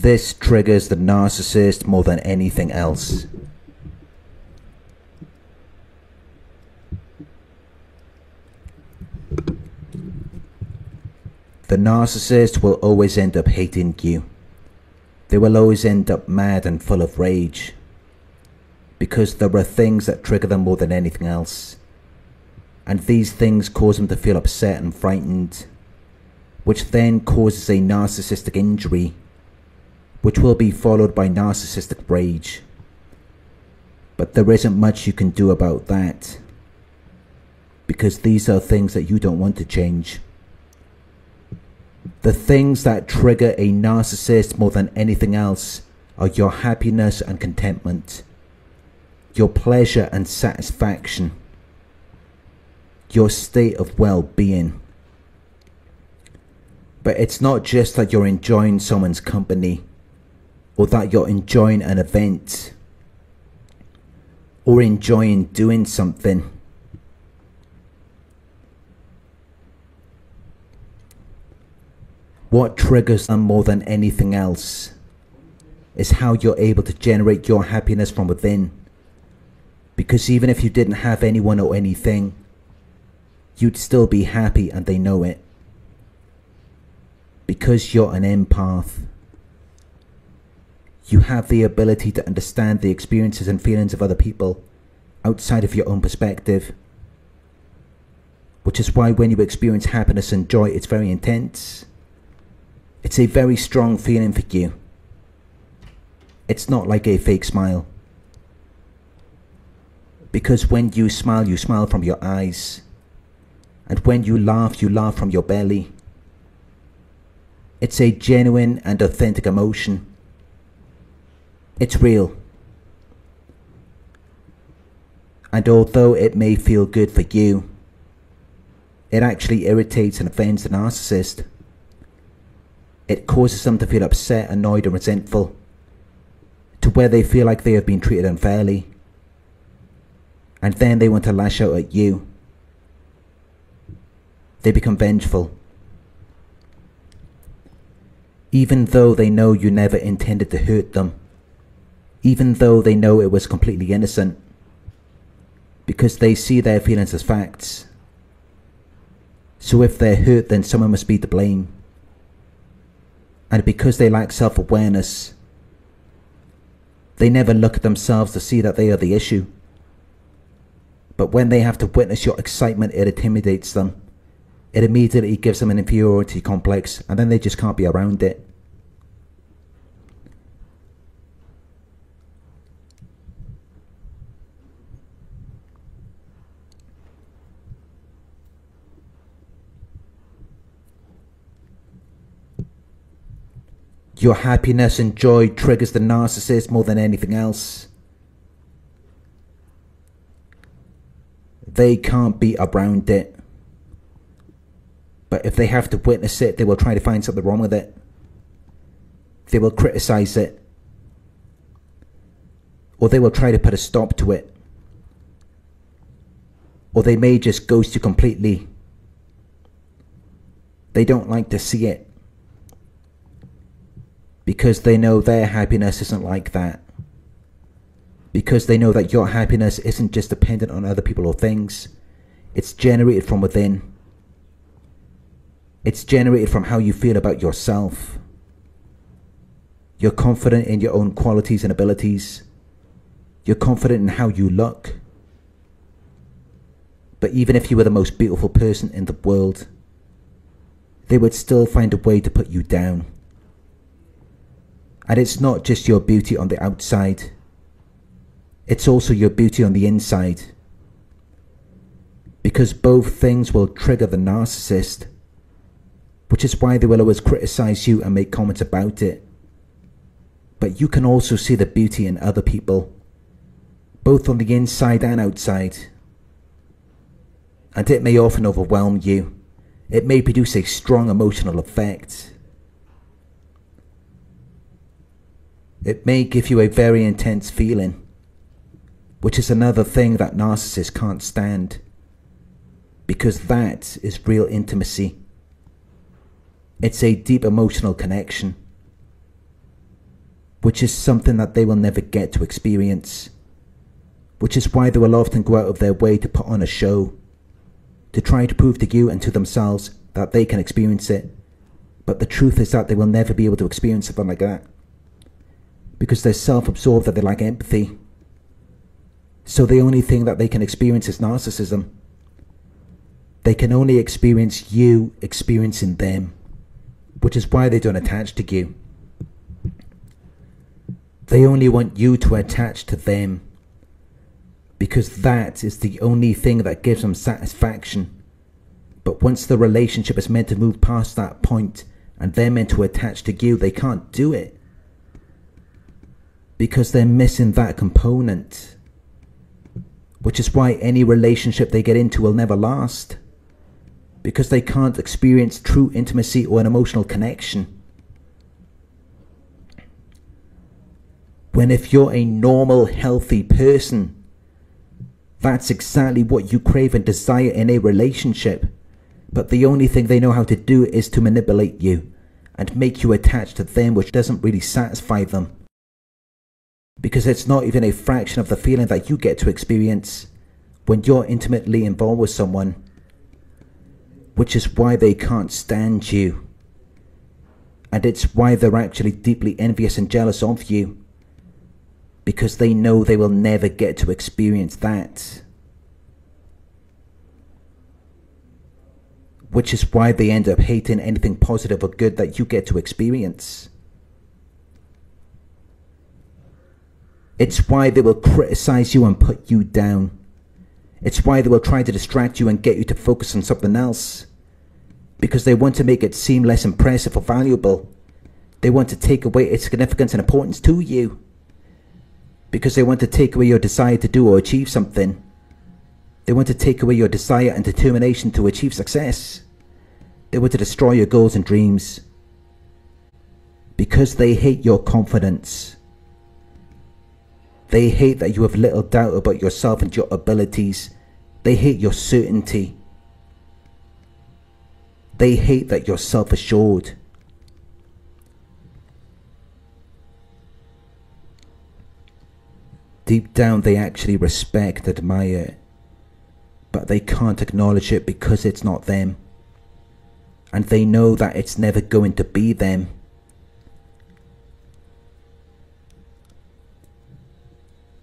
This triggers the narcissist more than anything else. The narcissist will always end up hating you. They will always end up mad and full of rage, because there are things that trigger them more than anything else. And these things cause them to feel upset and frightened, which then causes a narcissistic injury, which will be followed by narcissistic rage. But there isn't much you can do about that, because these are things that you don't want to change. The things that trigger a narcissist more than anything else are your happiness and contentment, your pleasure and satisfaction, your state of well-being. But it's not just that you're enjoying someone's company, or that you're enjoying an event, or enjoying doing something. What triggers them more than anything else is how you're able to generate your happiness from within. Because even if you didn't have anyone or anything, you'd still be happy, and they know it. Because you're an empath, you have the ability to understand the experiences and feelings of other people outside of your own perspective. Which is why when you experience happiness and joy, it's very intense. It's a very strong feeling for you. It's not like a fake smile. Because when you smile from your eyes. And when you laugh from your belly. It's a genuine and authentic emotion. It's real. And although it may feel good for you, it actually irritates and offends the narcissist. It causes them to feel upset, annoyed, and resentful, to where they feel like they have been treated unfairly. And then they want to lash out at you. They become vengeful. Even though they know you never intended to hurt them. Even though they know it was completely innocent. Because they see their feelings as facts. So if they're hurt, then someone must be to blame. And because they lack self-awareness, they never look at themselves to see that they are the issue. But when they have to witness your excitement, it intimidates them. It immediately gives them an inferiority complex, and then they just can't be around it. Your happiness and joy triggers the narcissist more than anything else. They can't be around it. But if they have to witness it, they will try to find something wrong with it. They will criticize it. Or they will try to put a stop to it. Or they may just ghost you completely. They don't like to see it. Because they know their happiness isn't like that. Because they know that your happiness isn't just dependent on other people or things. It's generated from within. It's generated from how you feel about yourself. You're confident in your own qualities and abilities. You're confident in how you look. But even if you were the most beautiful person in the world, they would still find a way to put you down. And it's not just your beauty on the outside. It's also your beauty on the inside. Because both things will trigger the narcissist. Which is why they will always criticize you and make comments about it. But you can also see the beauty in other people. Both on the inside and outside. And it may often overwhelm you. It may produce a strong emotional effect. It may give you a very intense feeling, which is another thing that narcissists can't stand, because that is real intimacy. It's a deep emotional connection. which is something that they will never get to experience, which is why they will often go out of their way to put on a show, to try to prove to you and to themselves that they can experience it. But the truth is that they will never be able to experience something like that, because they're self-absorbed, that they lack empathy. So the only thing that they can experience is narcissism. They can only experience you experiencing them, which is why they don't attach to you. They only want you to attach to them, because that is the only thing that gives them satisfaction. But once the relationship is meant to move past that point and they're meant to attach to you, they can't do it, because they're missing that component, which is why any relationship they get into will never last, because they can't experience true intimacy or an emotional connection. When if you're a normal, healthy person, that's exactly what you crave and desire in a relationship. But the only thing they know how to do is to manipulate you and make you attached to them, which doesn't really satisfy them, because it's not even a fraction of the feeling that you get to experience when you're intimately involved with someone, which is why they can't stand you. And it's why they're actually deeply envious and jealous of you, because they know they will never get to experience that. Which is why they end up hating anything positive or good that you get to experience. It's why they will criticize you and put you down. It's why they will try to distract you and get you to focus on something else, because they want to make it seem less impressive or valuable. They want to take away its significance and importance to you, because they want to take away your desire to do or achieve something. They want to take away your desire and determination to achieve success. They want to destroy your goals and dreams, because they hate your confidence. They hate that you have little doubt about yourself and your abilities. They hate your certainty. They hate that you're self-assured. Deep down, they actually respect, admire, but they can't acknowledge it because it's not them. And they know that it's never going to be them.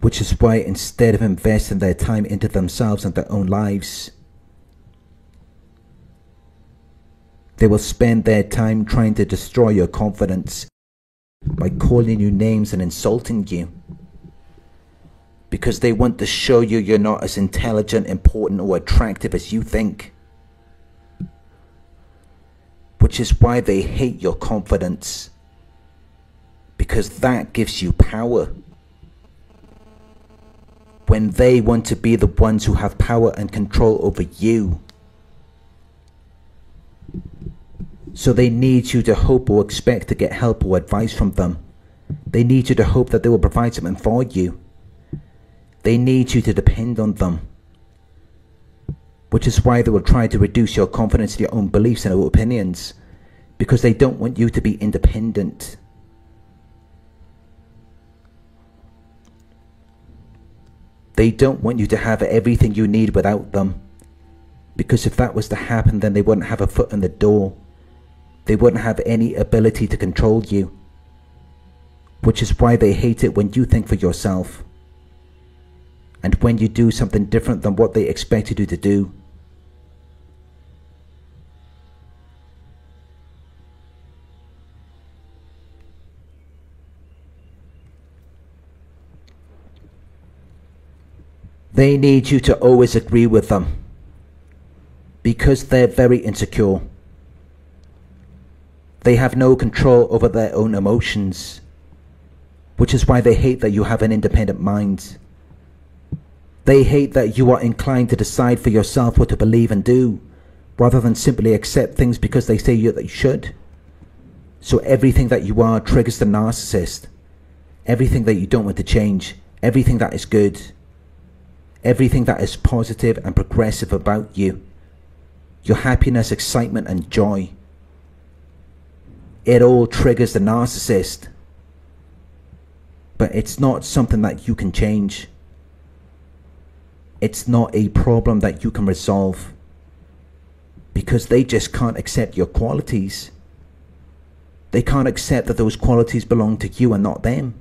Which is why instead of investing their time into themselves and their own lives, they will spend their time trying to destroy your confidence by calling you names and insulting you, because they want to show you you're not as intelligent, important, or attractive as you think. Which is why they hate your confidence, because that gives you power. When they want to be the ones who have power and control over you. So they need you to hope or expect to get help or advice from them. They need you to hope that they will provide something for you. They need you to depend on them. Which is why they will try to reduce your confidence in your own beliefs and opinions, because they don't want you to be independent. They don't want you to have everything you need without them, because if that was to happen, then they wouldn't have a foot in the door. They wouldn't have any ability to control you. Which is why they hate it when you think for yourself, and when you do something different than what they expected you to do. They need you to always agree with them, because they're very insecure. They have no control over their own emotions, which is why they hate that you have an independent mind. They hate that you are inclined to decide for yourself what to believe and do, rather than simply accept things because they say that you should. So everything that you are triggers the narcissist. Everything that you don't want to change, everything that is good, everything that is positive and progressive about you, your happiness, excitement and joy, it all triggers the narcissist. But it's not something that you can change. It's not a problem that you can resolve, because they just can't accept your qualities. They can't accept that those qualities belong to you and not them.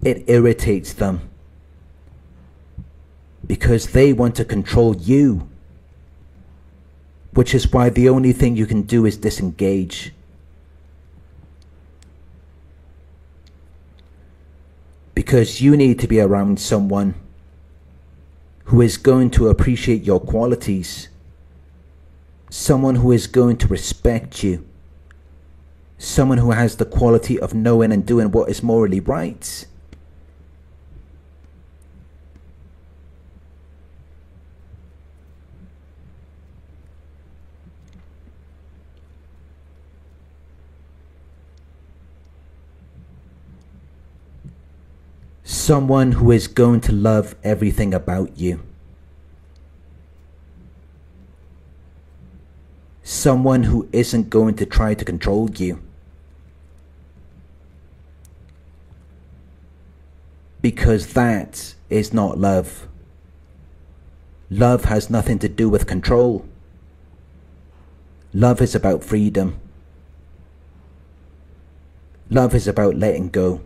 It irritates them because they want to control you, which is why the only thing you can do is disengage. Because you need to be around someone who is going to appreciate your qualities, someone who is going to respect you, someone who has the quality of knowing and doing what is morally right. Someone who is going to love everything about you. Someone who isn't going to try to control you. Because that is not love. Love has nothing to do with control. Love is about freedom. Love is about letting go.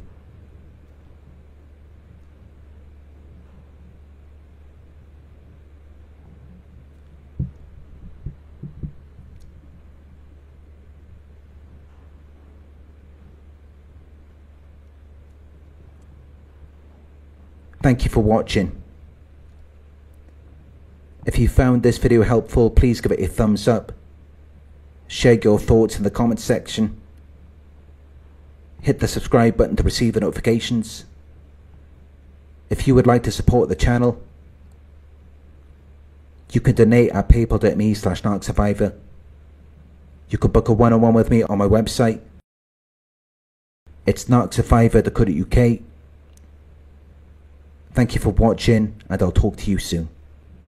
Thank you for watching. If you found this video helpful, please give it a thumbs up. Share your thoughts in the comments section. Hit the subscribe button to receive the notifications. If you would like to support the channel, you can donate at paypal.me/narcsurvivor. You could book a one-on-one with me on my website. It's narcsurvivor.co.uk. Thank you for watching, and I'll talk to you soon.